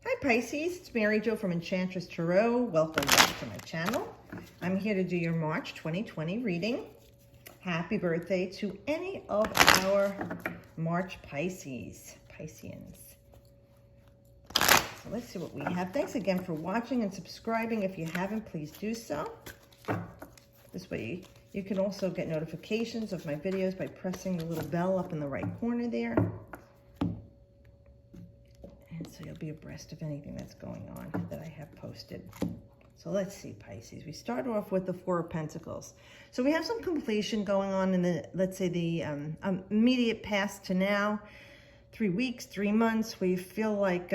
Hi Pisces, it's Mary Jo from Enchantress Tarot. Welcome back to my channel. I'm here to do your March 2020 reading. Happy birthday to any of our March Pisces, Pisceans. So let's see what we have. Thanks again for watching and subscribing. If you haven't, please do so. This way you can also get notifications of my videos by pressing the little bell up in the right corner there. And so you'll be abreast of anything that's going on that I have posted. So let's see, Pisces. We start off with the Four of Pentacles. So we have some completion going on in the, let's say, the immediate past to now. 3 weeks, 3 months, where you feel like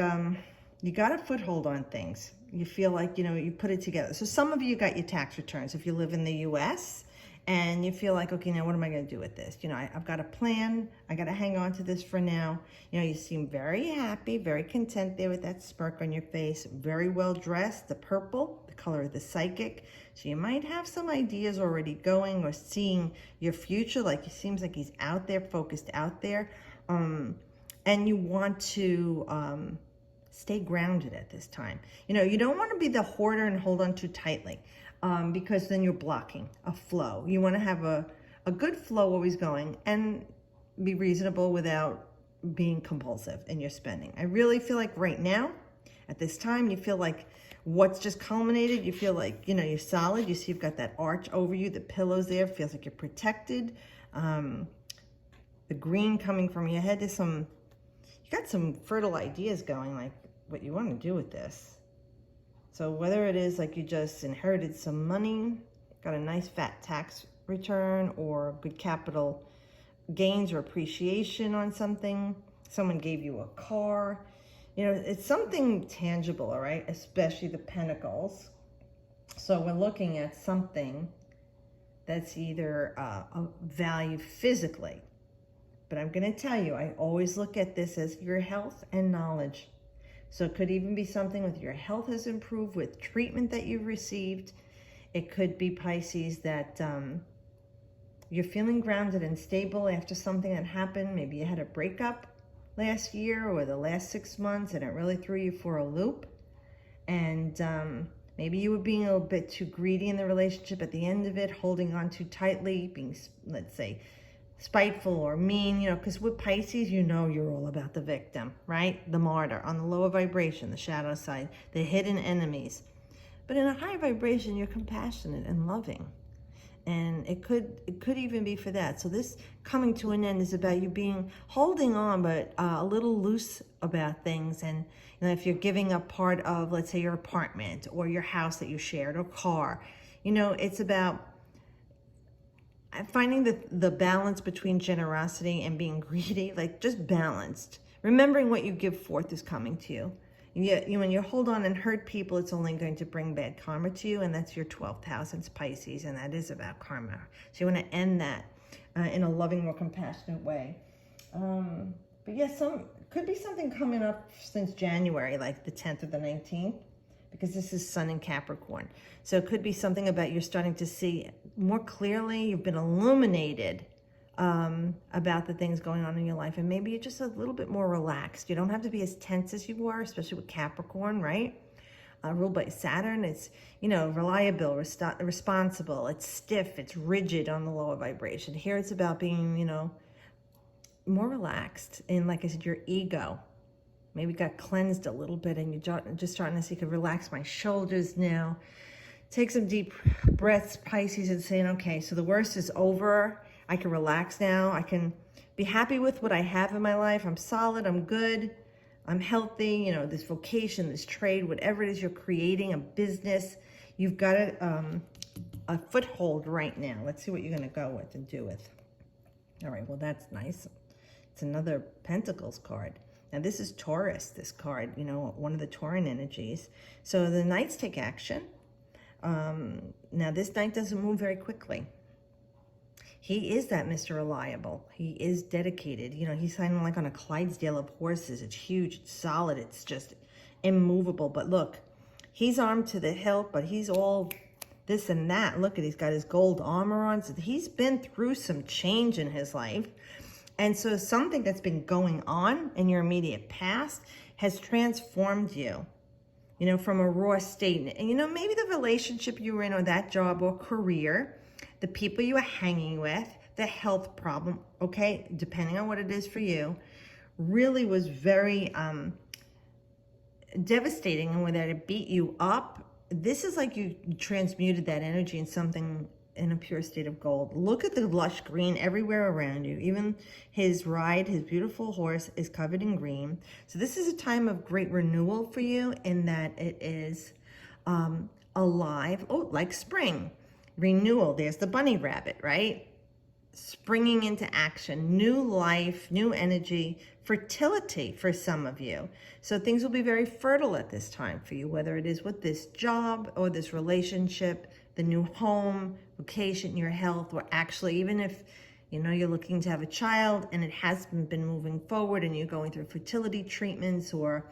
you got a foothold on things. You feel like, you know, you put it together. So some of you got your tax returns if you live in the U.S., and you feel like, okay, now what am I going to do with this? You know, I've got a plan. I got to hang on to this for now. You know, you seem very happy, very content there with that smirk on your face. Very well dressed. The purple, the color of the psychic. So you might have some ideas already going or seeing your future. Like it seems like he's out there, focused out there. And you want to stay grounded at this time. You know, you don't want to be the hoarder and hold on too tightly. Because then you're blocking a flow. You want to have a good flow always going and be reasonable without being compulsive in your spending. I really feel like right now, at this time, you feel like what's just culminated, you feel like, you know, you're solid. You see you've got that arch over you, the pillows there, feels like you're protected. The green coming from your head is you got some fertile ideas going, like what you want to do with this. So whether it is like you just inherited some money, got a nice fat tax return, or good capital gains or appreciation on something, someone gave you a car, you know, it's something tangible, all right? Especially the Pentacles. So we're looking at something that's either a value physically, but I'm going to tell you, I always look at this as your health and knowledge. So it could even be something with your health has improved with treatment that you've received. It could be, Pisces, that you're feeling grounded and stable after something that happened. Maybe you had a breakup last year or the last 6 months and it really threw you for a loop. And maybe you were being a little bit too greedy in the relationship at the end of it, holding on too tightly, being, let's say, spiteful or mean, you know, because with Pisces, you know you're all about the victim, right? The martyr on the lower vibration, the shadow side, the hidden enemies. But in a high vibration, you're compassionate and loving. And it could even be for that. So this coming to an end is about you holding on, but a little loose about things. And you know, if you're giving up part of, let's say, your apartment or your house that you shared or car, you know, it's about finding the balance between generosity and being greedy, like just balanced. Remembering what you give forth is coming to you. When you hold on and hurt people, it's only going to bring bad karma to you, and that's your 12th house, it's Pisces, and that is about karma. So you want to end that in a loving or compassionate way. But yes, could be something coming up since January, like the 10th or the 19th. Because this is Sun in Capricorn. So it could be something about you're starting to see more clearly, you've been illuminated about the things going on in your life. And maybe you're just a little bit more relaxed. You don't have to be as tense as you were, especially with Capricorn, right? Ruled by Saturn, it's, you know, reliable, responsible, it's stiff, it's rigid on the lower vibration. Here it's about being, you know, more relaxed. And like I said, your ego maybe got cleansed a little bit, and you're just starting to see, I could relax my shoulders now. Take some deep breaths, Pisces, and saying, okay, so the worst is over. I can relax now. I can be happy with what I have in my life. I'm solid. I'm good. I'm healthy. You know, this vocation, this trade, whatever it is you're creating, a business, you've got a foothold right now. Let's see what you're going to go with and do with. All right, well, that's nice. It's another Pentacles card. Now, this is Taurus, this card, you know, one of the Tauran energies. So the Knights take action. Now, this Knight doesn't move very quickly. He is that Mr. Reliable. He is dedicated. You know, he's kind of like on a Clydesdale of horses. It's huge, it's solid, it's just immovable. But look, he's armed to the hilt, but he's all this and that. Look at, he's got his gold armor on. So he's been through some change in his life. And so something that's been going on in your immediate past has transformed you, you know, from a raw state. And, you know, maybe the relationship you were in, or that job or career, the people you were hanging with, the health problem, okay, depending on what it is for you, really was very devastating, and whether it beat you up. This is like you transmuted that energy in something in a pure state of gold. Look at the lush green everywhere around you. Even his ride, his beautiful horse, is covered in green. So this is a time of great renewal for you, in that it is alive. Oh, like spring. Renewal. There's the bunny rabbit, right? Springing into action, new life, new energy, fertility for some of you. So things will be very fertile at this time for you, whether it is with this job or this relationship, the new home, vocation, your health, or actually even if, you know, you're looking to have a child and it hasn't been moving forward and you're going through fertility treatments or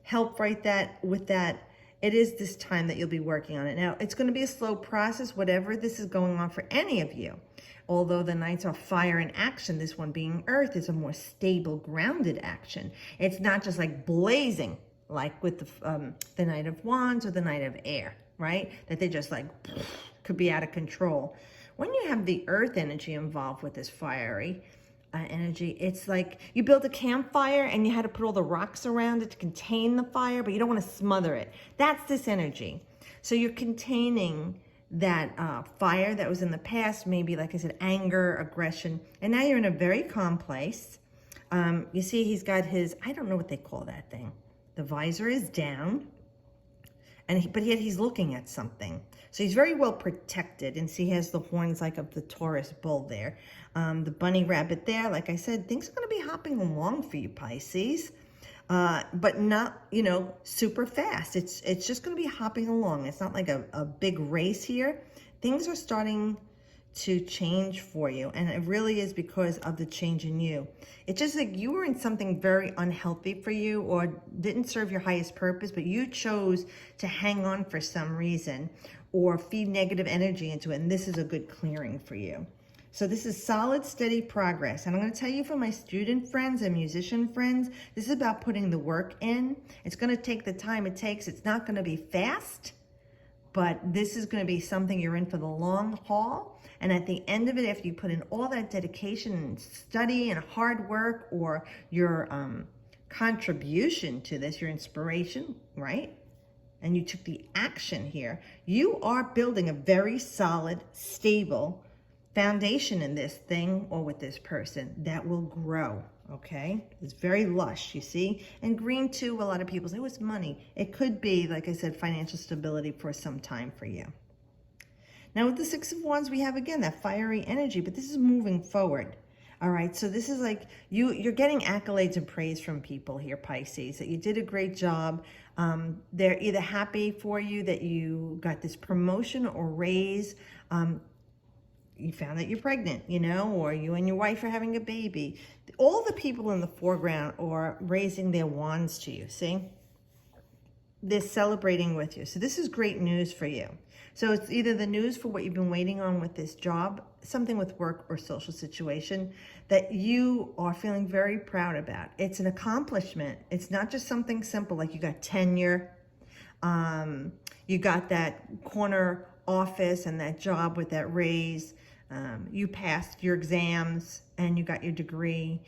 help with that, it is this time that you'll be working on it. Now, it's going to be a slow process, whatever this is going on for any of you. Although the Knights are fire in action, this one being Earth is a more stable, grounded action. It's not just like blazing, like with the Knight of Wands or the Knight of Air, right? That they just like could be out of control. When you have the Earth energy involved with this fiery energy, it's like you built a campfire and you had to put all the rocks around it to contain the fire, but you don't want to smother it. That's this energy. So you're containing that fire that was in the past, maybe, like I said, anger, aggression, and now you're in a very calm place. You see he's got his, I don't know what they call that thing. The visor is down, but yet he's looking at something. So he's very well protected, and see he has the horns like of the Taurus bull there. The bunny rabbit there, like I said, things are going to be hopping along for you, Pisces. But not, you know, super fast. It's just going to be hopping along. It's not like a big race here. Things are starting to change for you, and it really is because of the change in you. It's just like you were in something very unhealthy for you, or didn't serve your highest purpose, but you chose to hang on for some reason or feed negative energy into it, and this is a good clearing for you. So this is solid, steady progress. And I'm going to tell you, for my student friends and musician friends, this is about putting the work in. It's going to take the time it takes. It's not going to be fast, but this is going to be something you're in for the long haul. And at the end of it, after you put in all that dedication and study and hard work, or your contribution to this, your inspiration, right? And you took the action here, you are building a very solid, stable foundation in this thing or with this person that will grow, okay? It's very lush, you see? And green too, a lot of people say, oh, it's money. It could be, like I said, financial stability for some time for you. Now with the Six of Wands, we have, again, that fiery energy, but this is moving forward. All right, so this is like you're getting accolades and praise from people here, Pisces, that you did a great job. They're either happy for you that you got this promotion or raise. You found that you're pregnant, you know, or you and your wife are having a baby. All the people in the foreground are raising their wands to you, see? They're celebrating with you. So this is great news for you. So it's either the news for what you've been waiting on with this job, something with work or social situation that you are feeling very proud about. It's an accomplishment. It's not just something simple like you got tenure, you got that corner office and that job with that raise. You passed your exams and you got your degree.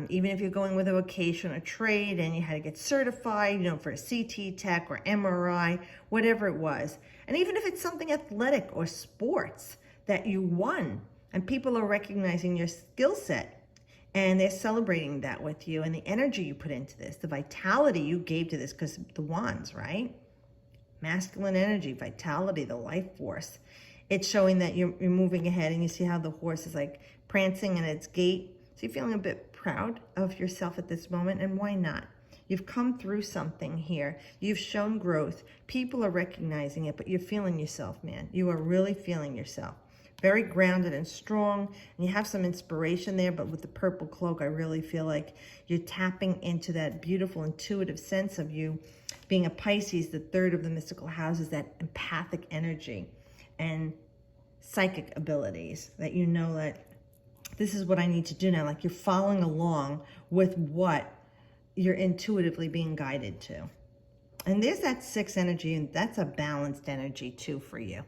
Even if you're going with a vocation or trade and you had to get certified, you know, for a CT tech or MRI, whatever it was. And even if it's something athletic or sports that you won and people are recognizing your skill set and they're celebrating that with you and the energy you put into this, the vitality you gave to this, because the wands, right? Masculine energy, vitality, the life force. It's showing that you're moving ahead, and you see how the horse is like prancing in its gait. So you're feeling a bit proud of yourself at this moment, and why not? You've come through something here. You've shown growth. People are recognizing it, but you're feeling yourself, man. You are really feeling yourself. Very grounded and strong, and you have some inspiration there, but with the purple cloak, I really feel like you're tapping into that beautiful intuitive sense of you being a Pisces, the third of the mystical houses, that empathic energy and psychic abilities that you know that this is what I need to do now. Like you're following along with what you're intuitively being guided to. And there's that 6 energy, and that's a balanced energy too for you.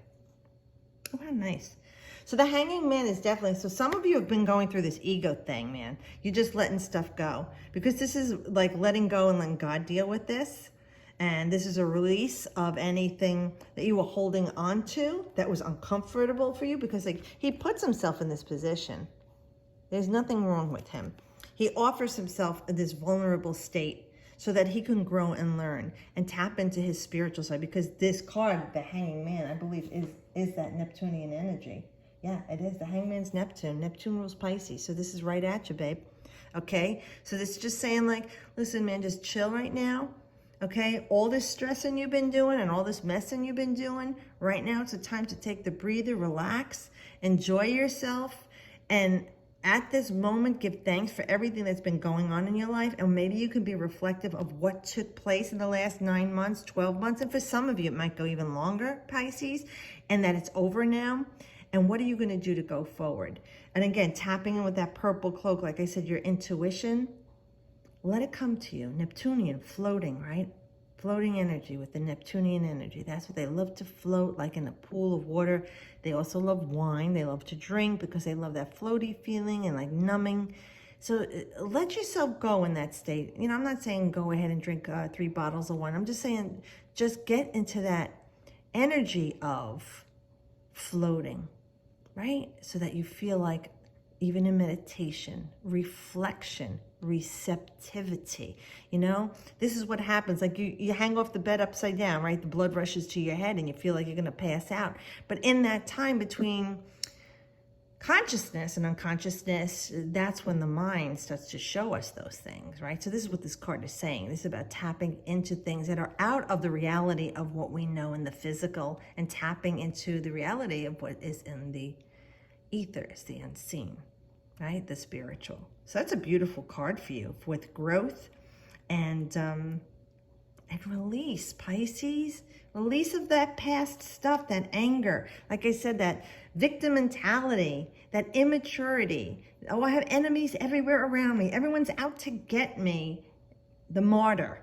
Oh, how nice. So the Hanging Man is definitely, so some of you have been going through this ego thing, man. You're just letting stuff go. Because this is like letting go and letting God deal with this. And this is a release of anything that you were holding on to that was uncomfortable for you, because like he puts himself in this position. There's nothing wrong with him. He offers himself in this vulnerable state so that he can grow and learn and tap into his spiritual side, because this card, the Hanging Man, I believe is that Neptunian energy. Yeah, it is. The Hangman's Neptune. Neptune rules Pisces. So this is right at you, babe. Okay? So this is just saying like, listen, man, just chill right now. Okay? All this stressing you've been doing and all this messing you've been doing, right now it's a time to take the breather, relax, enjoy yourself, and at this moment, give thanks for everything that's been going on in your life. And maybe you can be reflective of what took place in the last 9 months, 12 months. And for some of you, it might go even longer, Pisces, and that it's over now. And what are you going to do to go forward? And again, tapping in with that purple cloak, like I said, your intuition, let it come to you. Neptunian, floating, right? Floating energy with the Neptunian energy. That's what they love to float, like in a pool of water. They also love wine. They love to drink because they love that floaty feeling and like numbing. So let yourself go in that state. You know, I'm not saying go ahead and drink 3 bottles of wine. I'm just saying just get into that energy of floating, right? So that you feel like, even in meditation, reflection, receptivity, you know, this is what happens. Like you hang off the bed upside down, right? The blood rushes to your head and you feel like you're going to pass out. But in that time between consciousness and unconsciousness, that's when the mind starts to show us those things, right? So this is what this card is saying. This is about tapping into things that are out of the reality of what we know in the physical, and tapping into the reality of what is in the ethers, the unseen, right? The spiritual. So that's a beautiful card for you with growth and release, Pisces. Release of that past stuff, that anger. Like I said, that victim mentality, that immaturity. Oh, I have enemies everywhere around me. Everyone's out to get me. The martyr.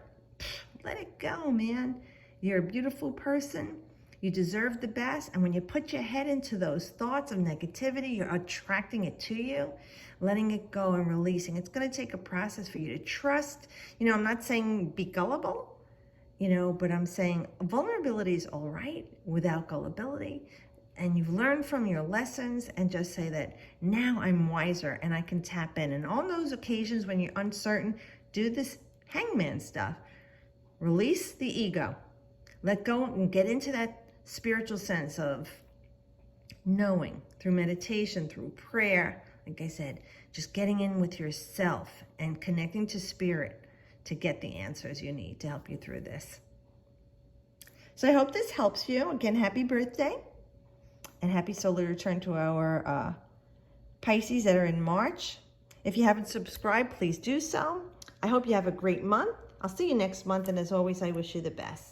Let it go, man. You're a beautiful person. You deserve the best. And when you put your head into those thoughts of negativity, you're attracting it to you, letting it go and releasing. It's going to take a process for you to trust. You know, I'm not saying be gullible, you know, but I'm saying vulnerability is all right without gullibility. And you've learned from your lessons, and just say that now I'm wiser and I can tap in. And on those occasions when you're uncertain, do this Hangman stuff. Release the ego. Let go and get into that spiritual sense of knowing through meditation, through prayer. Like I said, just getting in with yourself and connecting to spirit to get the answers you need to help you through this. So I hope this helps you. Again, happy birthday and happy solar return to our Pisces that are in March. If you haven't subscribed, please do so. I hope you have a great month. I'll see you next month, and as always, I wish you the best.